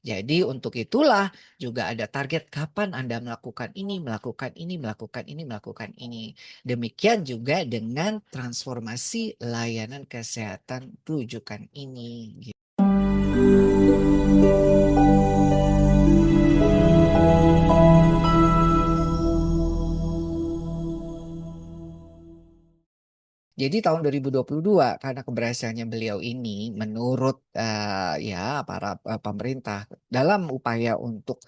Jadi untuk itulah juga ada target kapan Anda melakukan ini, melakukan ini, melakukan ini, melakukan ini. Demikian juga dengan transformasi layanan kesehatan rujukan ini. Gitu. Jadi tahun 2022 karena keberhasilannya beliau ini menurut ya para pemerintah dalam upaya untuk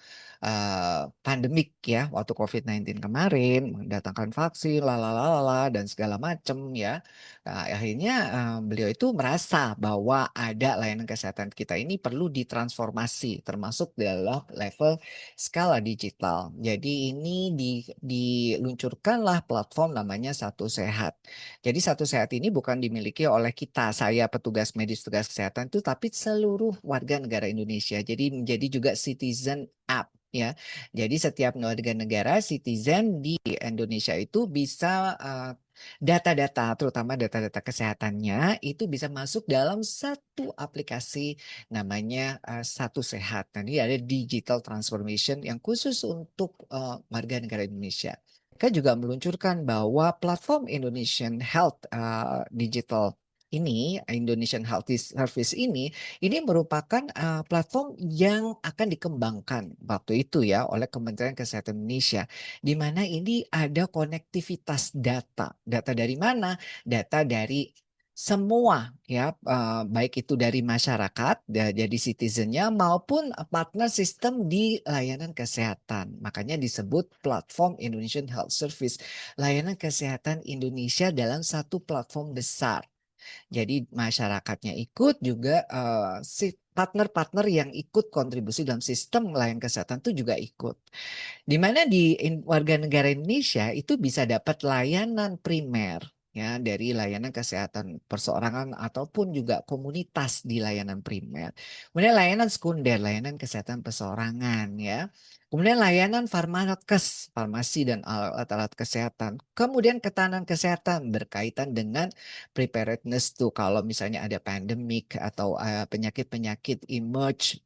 pandemik ya waktu COVID-19 kemarin mendatangkan vaksin lalalala dan segala macam ya. Akhirnya beliau itu merasa bahwa ada layanan kesehatan kita ini perlu ditransformasi termasuk dalam level skala digital. Jadi ini diluncurkanlah platform namanya Satu Sehat. Jadi Satu Sehat ini bukan dimiliki oleh kita, saya petugas medis, petugas kesehatan itu, tapi seluruh warga negara Indonesia. Jadi menjadi juga citizen app ya. Jadi setiap warga negara citizen di Indonesia itu bisa data-data, terutama data-data kesehatannya itu bisa masuk dalam satu aplikasi namanya Satu Sehat. Nah, ini ada digital transformation yang khusus untuk warga negara Indonesia. Mereka juga meluncurkan bahwa platform Indonesian Health Digital ini, Indonesian Health Service ini merupakan platform yang akan dikembangkan waktu itu ya oleh Kementerian Kesehatan Indonesia, di mana ini ada konektivitas data. Data dari mana? Data dari semua ya, baik itu dari masyarakat, jadi citizennya maupun partner sistem di layanan kesehatan. Makanya disebut platform Indonesian Health Service, layanan kesehatan Indonesia dalam satu platform besar. Jadi masyarakatnya ikut juga si partner-partner yang ikut kontribusi dalam sistem layanan kesehatan itu juga ikut. Di mana warga negara Indonesia itu bisa dapat layanan primer ya dari layanan kesehatan perseorangan ataupun juga komunitas di layanan primer. Kemudian layanan sekunder, layanan kesehatan perseorangan ya. Kemudian layanan farmakes, farmasi dan alat-alat kesehatan. Kemudian ketahanan kesehatan berkaitan dengan preparedness tuh kalau misalnya ada pandemik atau penyakit-penyakit emerge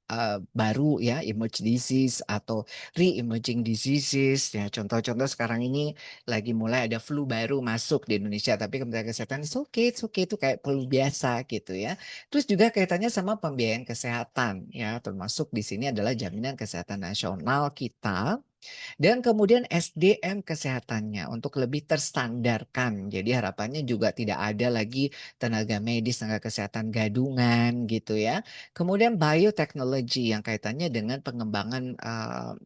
baru ya, emerge disease atau re-emerging diseases ya, contoh-contoh sekarang ini lagi mulai ada flu baru masuk di Indonesia, tapi Kementerian Kesehatan it's okay itu kayak flu biasa gitu ya. Terus juga kaitannya sama pembiayaan kesehatan ya, termasuk di sini adalah jaminan kesehatan nasional kita. Dan kemudian SDM kesehatannya untuk lebih terstandarkan. Jadi harapannya juga tidak ada lagi tenaga medis, tenaga kesehatan gadungan gitu ya. Kemudian bioteknologi yang kaitannya dengan pengembangan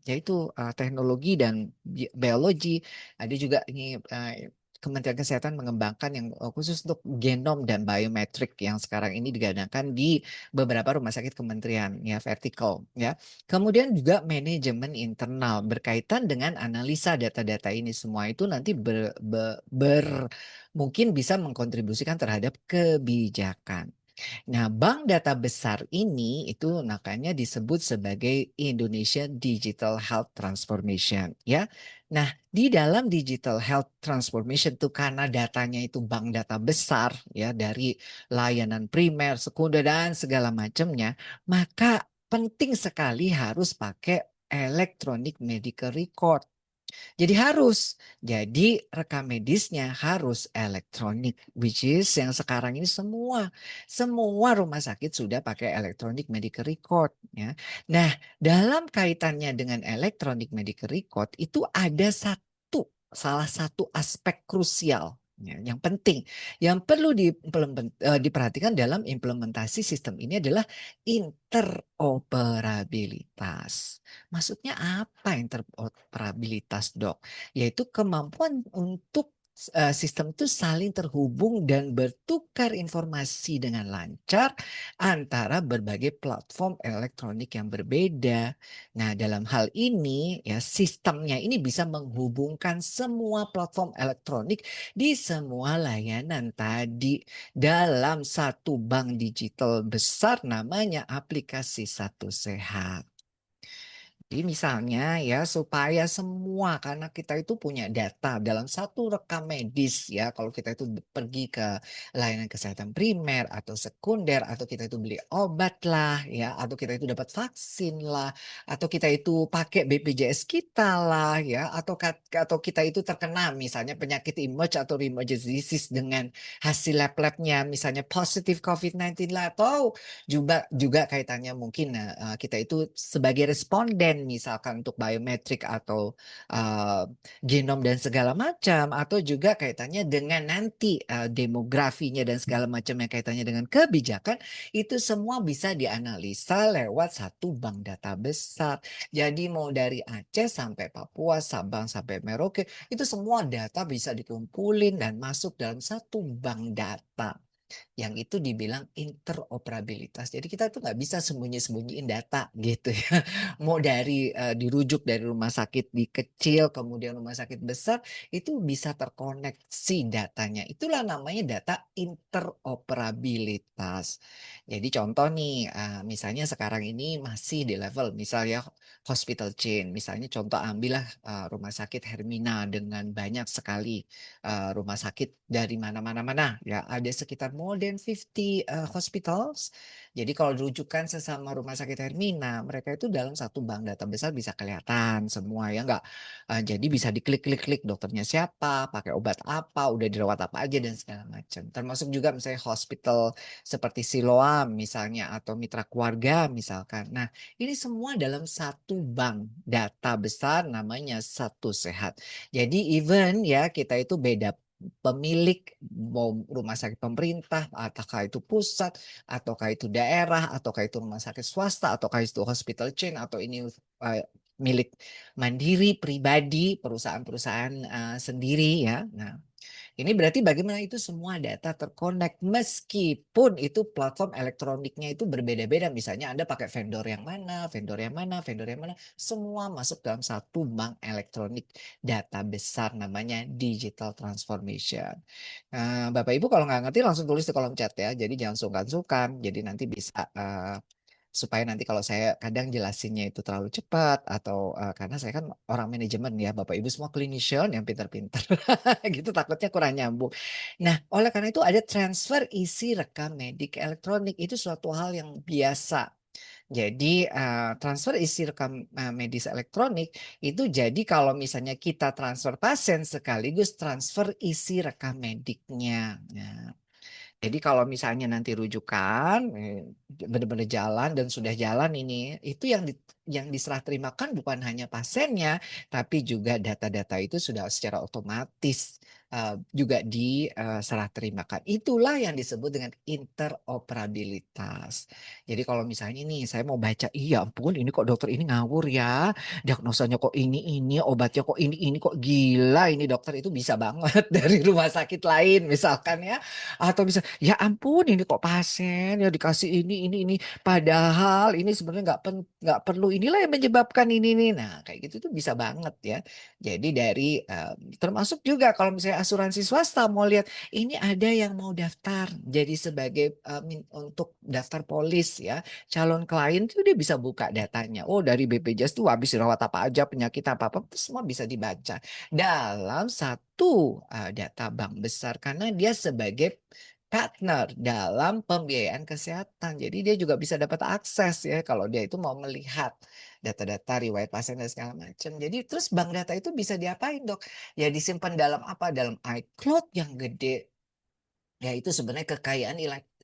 yaitu teknologi dan biologi. Ada juga ini Kementerian Kesehatan mengembangkan yang khusus untuk genom dan biometrik yang sekarang ini digadangkan di beberapa rumah sakit kementerian ya, vertikal ya. Kemudian juga manajemen internal berkaitan dengan analisa data-data ini semua itu nanti mungkin bisa mengkontribusikan terhadap kebijakan. Nah, bank data besar ini itu makanya disebut sebagai Indonesia Digital Health Transformation ya. Nah, di dalam digital health transformation itu karena datanya itu bank data besar ya dari layanan primer, sekunder dan segala macamnya, maka penting sekali harus pakai electronic medical record. Jadi harus. Jadi rekam medisnya harus elektronik, which is yang sekarang ini semua rumah sakit sudah pakai electronic medical record ya. Nah, dalam kaitannya dengan electronic medical record itu ada salah satu aspek krusial ya, yang penting yang perlu diperhatikan dalam implementasi sistem ini adalah interoperabilitas. Maksudnya apa interoperabilitas, Dok? Yaitu kemampuan untuk sistem itu saling terhubung dan bertukar informasi dengan lancar antara berbagai platform elektronik yang berbeda. Nah, dalam hal ini ya sistemnya ini bisa menghubungkan semua platform elektronik di semua layanan tadi dalam satu bank digital besar namanya aplikasi Satu Sehat. Jadi misalnya ya supaya semua karena kita itu punya data dalam satu rekam medis ya kalau kita itu pergi ke layanan kesehatan primer atau sekunder atau kita itu beli obat lah ya atau kita itu dapat vaksin lah atau kita itu pakai BPJS kita lah ya atau kita itu terkena misalnya penyakit emerge atau emergency disease dengan hasil lab-labnya misalnya positif COVID-19 lah atau juga kaitannya mungkin, kita itu sebagai responden misalkan untuk biometrik atau, eee, genom dan segala macam atau juga kaitannya dengan nanti, demografinya dan segala macam yang kaitannya dengan kebijakan, itu semua bisa dianalisa lewat satu bank data besar. Jadi mau dari Aceh sampai Papua, Sabang sampai Merauke, itu semua data bisa dikumpulin dan masuk dalam satu bank data. Yang itu dibilang interoperabilitas. Jadi kita tuh nggak bisa sembunyi-sembunyiin data gitu ya. Mau dari, dirujuk dari rumah sakit di kecil, kemudian rumah sakit besar, itu bisa terkoneksi datanya. Itulah namanya data interoperabilitas. Jadi contoh nih, misalnya sekarang ini masih di level misalnya hospital chain, misalnya contoh ambillah, rumah sakit Hermina dengan banyak sekali rumah sakit dari mana-mana ya, ada sekitar more than 50, hospitals. Jadi kalau dirujukan sesama rumah sakit Hermina, mereka itu dalam satu bank data besar bisa kelihatan semua ya nggak, jadi bisa diklik dokternya siapa, pakai obat apa, udah dirawat apa aja dan segala macam. Termasuk juga misalnya hospital seperti Siloam misalnya atau Mitra Keluarga misalkan. Nah, ini semua dalam satu bank data besar namanya Satu Sehat. Jadi even ya kita itu beda pemilik, mau rumah sakit pemerintah, ataukah itu pusat, ataukah itu daerah, ataukah itu rumah sakit swasta, ataukah itu hospital chain, atau ini milik mandiri, pribadi, perusahaan-perusahaan sendiri ya. Nah, ini berarti bagaimana itu semua data terkonek meskipun itu platform elektroniknya itu berbeda-beda. Misalnya Anda pakai vendor yang mana, vendor yang mana, vendor yang mana, semua masuk dalam satu bank elektronik data besar namanya digital transformation. Bapak Ibu kalau nggak ngerti langsung tulis di kolom chat ya. Jadi jangan sungkan-sungkan. Jadi nanti bisa supaya nanti kalau saya kadang jelasinnya itu terlalu cepat atau karena saya kan orang manajemen ya, Bapak Ibu semua clinician yang pintar-pintar gitu takutnya kurang nyambung. Nah, oleh karena itu ada transfer isi rekam medik elektronik itu suatu hal yang biasa. Jadi, transfer isi rekam, medis elektronik itu jadi kalau misalnya kita transfer pasien sekaligus transfer isi rekam mediknya. Nah, jadi kalau misalnya nanti rujukan, benar-benar jalan dan sudah jalan ini, itu yang diserah terimakan bukan hanya pasiennya, tapi juga data-data itu sudah secara otomatis, juga diserah terimakan. Itulah yang disebut dengan interoperabilitas. Jadi kalau misalnya nih saya mau baca, "Iya ampun ini kok dokter ini ngawur ya, diagnosanya kok ini, obatnya kok ini kok gila ini dokter," itu bisa banget dari rumah sakit lain misalkan ya. Atau bisa, "Ya ampun ini kok pasien ya dikasih ini, padahal ini sebenarnya nggak perlu, inilah yang menyebabkan ini nih." Nah kayak gitu tuh bisa banget ya. Jadi dari, termasuk juga kalau misalnya asuransi swasta mau lihat, ini ada yang mau daftar jadi sebagai, untuk daftar polis ya, calon klien tuh dia bisa buka datanya. Oh dari BPJS tuh habis dirawat apa aja, penyakit apa-apa, itu semua bisa dibaca dalam satu, data bank besar karena dia sebagai partner dalam pembiayaan kesehatan. Jadi dia juga bisa dapat akses ya kalau dia itu mau melihat data-data riwayat pasien dan segala macam. Jadi terus bank data itu bisa diapain, Dok? Ya disimpan dalam apa? Dalam iCloud yang gede. Ya itu sebenarnya kekayaan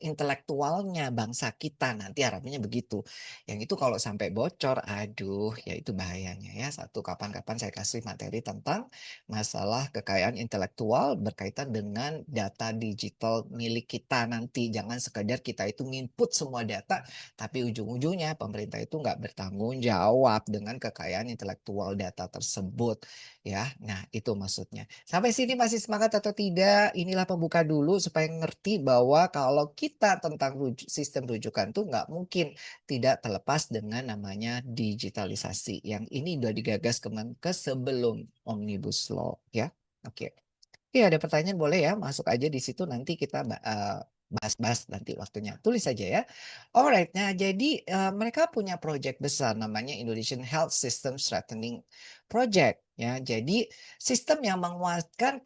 intelektualnya bangsa kita, nanti harapannya begitu. Yang itu kalau sampai bocor, aduh ya itu bahayanya ya. Satu, kapan-kapan saya kasih materi tentang masalah kekayaan intelektual berkaitan dengan data digital milik kita nanti. Jangan sekedar kita itu nginput semua data, tapi ujung-ujungnya pemerintah itu nggak bertanggung jawab dengan kekayaan intelektual data tersebut ya. Nah itu maksudnya. Sampai sini masih semangat atau tidak? Inilah pembuka dulu supaya ngerti bahwa kalau kita tentang sistem rujukan tuh nggak mungkin tidak terlepas dengan namanya digitalisasi. Yang ini udah digagas Kemenkes sebelum Omnibus Law ya. Oke. Oke ada pertanyaan boleh ya masuk aja di situ nanti kita bahas-bahas nanti waktunya. Tulis saja ya. Alright, nah jadi mereka punya project besar namanya Indonesian Health System Strengthening Project ya. Jadi sistem yang menguatkan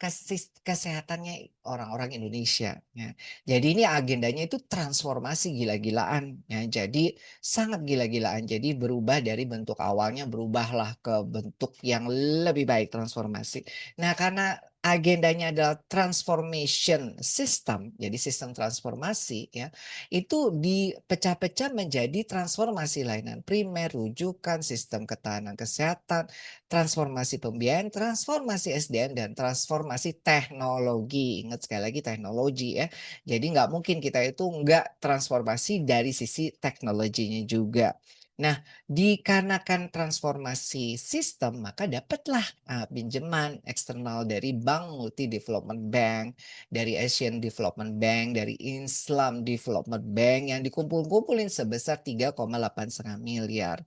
kesehatannya orang-orang Indonesia ya. Jadi ini agendanya itu transformasi gila-gilaan ya. Jadi sangat gila-gilaan. Jadi berubah dari bentuk awalnya berubahlah ke bentuk yang lebih baik transformasi. Nah, karena agendanya adalah transformation system, jadi sistem transformasi ya, itu dipecah-pecah menjadi transformasi layanan primer, rujukan, sistem ketahanan kesehatan, transformasi pembiayaan, transformasi SDM, dan transformasi teknologi. Ingat sekali lagi teknologi ya. Jadi nggak mungkin kita itu nggak transformasi dari sisi teknologinya juga. Nah, dikarenakan transformasi sistem, maka dapatlah pinjaman eksternal dari Bank Multi Development Bank, dari Asian Development Bank, dari Islam Development Bank yang dikumpul-kumpulin sebesar 3,8 miliar.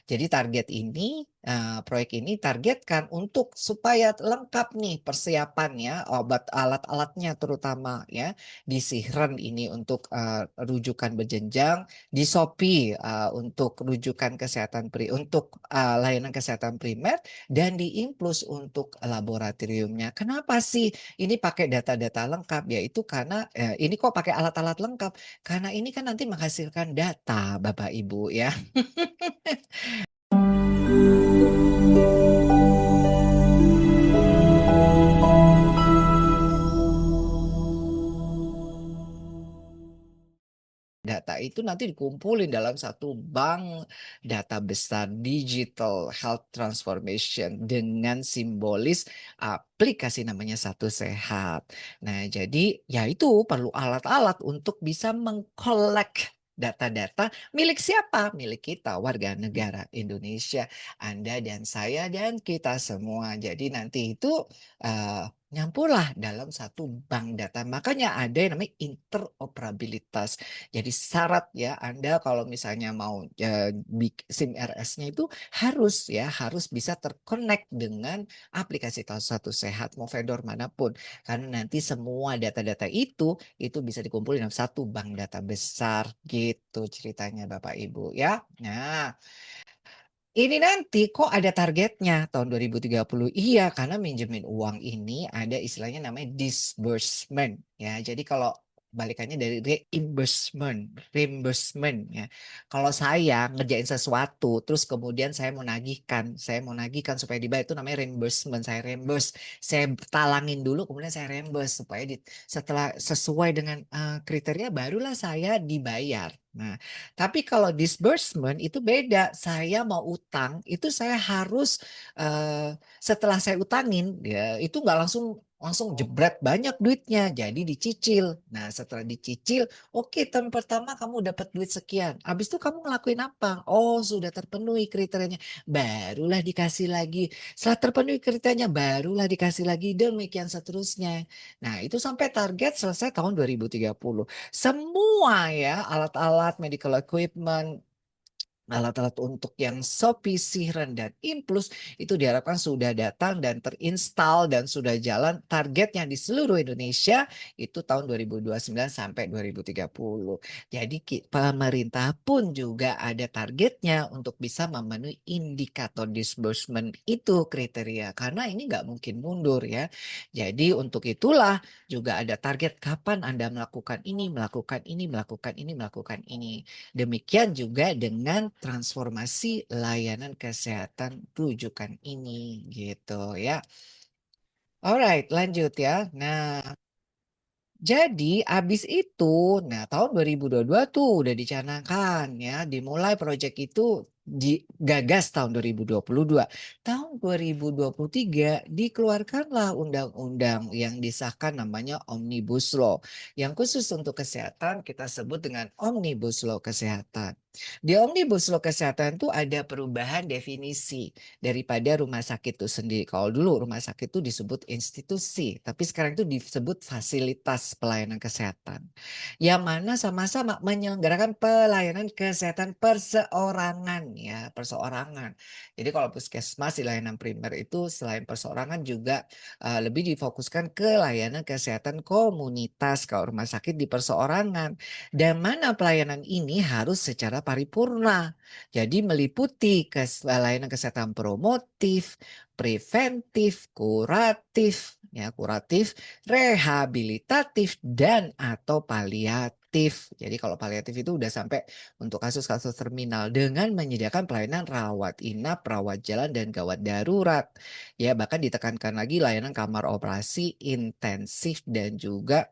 Jadi target ini, proyek ini targetkan untuk supaya lengkap nih persiapannya, obat alat-alatnya terutama ya, di Sihren ini untuk rujukan berjenjang, di Shopee untuk rujukan kesehatan untuk layanan kesehatan primer, dan di Implus untuk laboratoriumnya. Kenapa sih ini pakai data-data lengkap? Yaitu karena ini kok pakai alat-alat lengkap? Karena ini kan nanti menghasilkan data, Bapak Ibu ya. Data itu nanti dikumpulin dalam satu bank data besar digital health transformation dengan simbolis aplikasi namanya Satu Sehat. Nah, jadi ya itu perlu alat-alat untuk bisa mengkolek data-data milik siapa? Milik kita, warga negara Indonesia, Anda dan saya dan kita semua. Jadi nanti itu nyampurlah dalam satu bank data. Makanya ada yang namanya interoperabilitas. Jadi syarat ya Anda kalau misalnya mau SIM RS-nya itu harus ya harus bisa terkonek dengan aplikasi Satu Sehat mau vendor manapun, karena nanti semua data-data itu bisa dikumpulin dalam satu bank data besar gitu ceritanya Bapak Ibu ya. Nah, ini nanti kok ada targetnya tahun 2030? Iya, karena minjemin uang ini ada istilahnya namanya disbursement ya. Jadi kalau balikannya dari reimbursement ya. Kalau saya ngerjain sesuatu terus kemudian saya mau nagihkan supaya dibayar itu namanya reimbursement. Saya reimburse, saya talangin dulu kemudian saya reimburse supaya setelah sesuai dengan kriteria barulah saya dibayar. Nah, tapi kalau disbursement itu beda. Saya mau utang, itu saya harus setelah saya utangin, ya itu nggak langsung langsung jebret banyak duitnya, jadi dicicil. Nah, setelah dicicil, oke, term pertama kamu dapat duit sekian. Habis itu kamu ngelakuin apa? Oh, sudah terpenuhi kriterianya, barulah dikasih lagi. Setelah terpenuhi kriterianya, barulah dikasih lagi, demikian seterusnya. Nah, itu sampai target selesai tahun 2030. Semua ya alat-alat medical equipment, alat-alat untuk yang Shopee, Sihren, dan Implus itu diharapkan sudah datang dan terinstall dan sudah jalan targetnya di seluruh Indonesia itu tahun 2029 sampai 2030. Jadi pemerintah pun juga ada targetnya untuk bisa memenuhi indikator disbursement itu kriteria karena ini nggak mungkin mundur ya. Jadi untuk itulah juga ada target kapan Anda melakukan ini, melakukan ini, melakukan ini, melakukan ini. Demikian juga dengan transformasi layanan kesehatan rujukan ini gitu ya. Alright, lanjut ya. Nah, jadi abis itu, nah tahun 2022 tuh udah dicanangkan ya, dimulai proyek itu digagas tahun 2022. Tahun 2023 dikeluarkanlah undang-undang yang disahkan namanya Omnibus Law. Yang khusus untuk kesehatan kita sebut dengan Omnibus Law Kesehatan. Di Omnibus Law Kesehatan tuh ada perubahan definisi daripada rumah sakit itu sendiri. Kalau dulu rumah sakit itu disebut institusi, tapi sekarang itu disebut fasilitas pelayanan kesehatan. Yang mana sama-sama menyelenggarakan pelayanan kesehatan perseorangan ya, perseorangan. Jadi kalau puskesmas di layanan primer itu selain perseorangan juga lebih difokuskan ke layanan kesehatan komunitas. Kalau rumah sakit di perseorangan. Dan mana pelayanan ini harus secara paripurna. Jadi meliputi layanan kesehatan promotif, preventif, kuratif, rehabilitatif, dan atau paliatif. Jadi kalau paliatif itu udah sampai untuk kasus-kasus terminal dengan menyediakan pelayanan rawat inap, rawat jalan, dan gawat darurat. Ya bahkan ditekankan lagi layanan kamar operasi intensif dan juga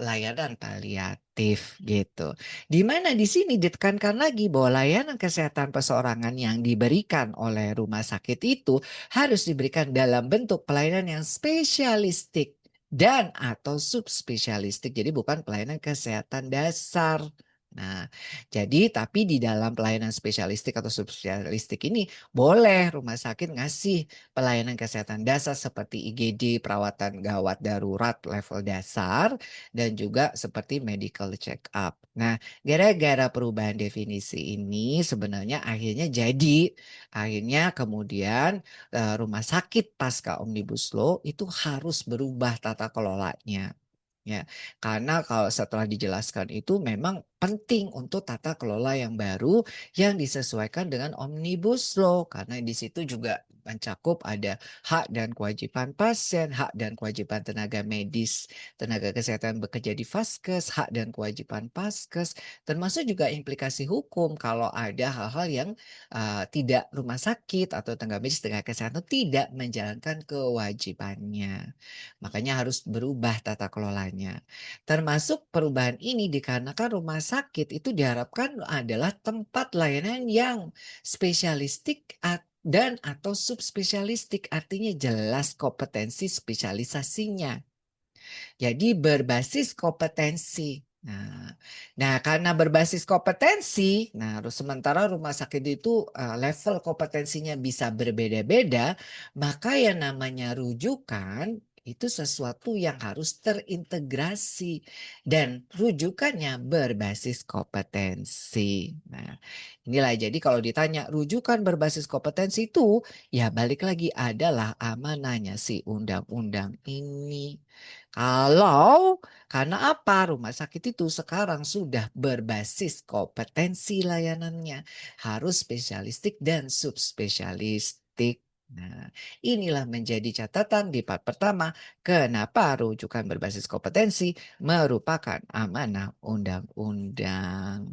layanan paliatif gitu. Di mana di sini ditekankan lagi bahwa layanan kesehatan perseorangan yang diberikan oleh rumah sakit itu harus diberikan dalam bentuk pelayanan yang spesialistik dan atau subspesialistik. Jadi bukan pelayanan kesehatan dasar. Nah, jadi tapi di dalam pelayanan spesialistik atau subspesialistik ini boleh rumah sakit ngasih pelayanan kesehatan dasar seperti IGD, perawatan gawat darurat level dasar, dan juga seperti medical check up. Nah, gara-gara perubahan definisi ini sebenarnya akhirnya kemudian rumah sakit pasca Omnibus Law itu harus berubah tata kelolanya. Ya, karena kalau setelah dijelaskan itu memang penting untuk tata kelola yang baru yang disesuaikan dengan Omnibus Law karena di situ juga mencakup ada hak dan kewajiban pasien, hak dan kewajiban tenaga medis, tenaga kesehatan bekerja di Vaskes, hak dan kewajiban Paskes, termasuk juga implikasi hukum kalau ada hal-hal yang tidak rumah sakit atau tenaga medis, tenaga kesehatan tidak menjalankan kewajibannya. Makanya harus berubah tata kelolanya. Termasuk perubahan ini dikarenakan rumah sakit itu diharapkan adalah tempat layanan yang spesialistik dan atau subspesialistik artinya jelas kompetensi spesialisasinya. Jadi berbasis kompetensi. Nah, karena berbasis kompetensi, sementara rumah sakit itu level kompetensinya bisa berbeda-beda, maka yang namanya rujukan itu sesuatu yang harus terintegrasi dan rujukannya berbasis kompetensi. Nah, inilah jadi kalau ditanya rujukan berbasis kompetensi itu ya balik lagi adalah amanahnya si undang-undang ini. Kalau karena apa? Rumah sakit itu sekarang sudah berbasis kompetensi layanannya. Harus spesialistik dan subspesialistik. Nah, inilah menjadi catatan di part pertama. Kenapa rujukan berbasis kompetensi merupakan amanah undang-undang.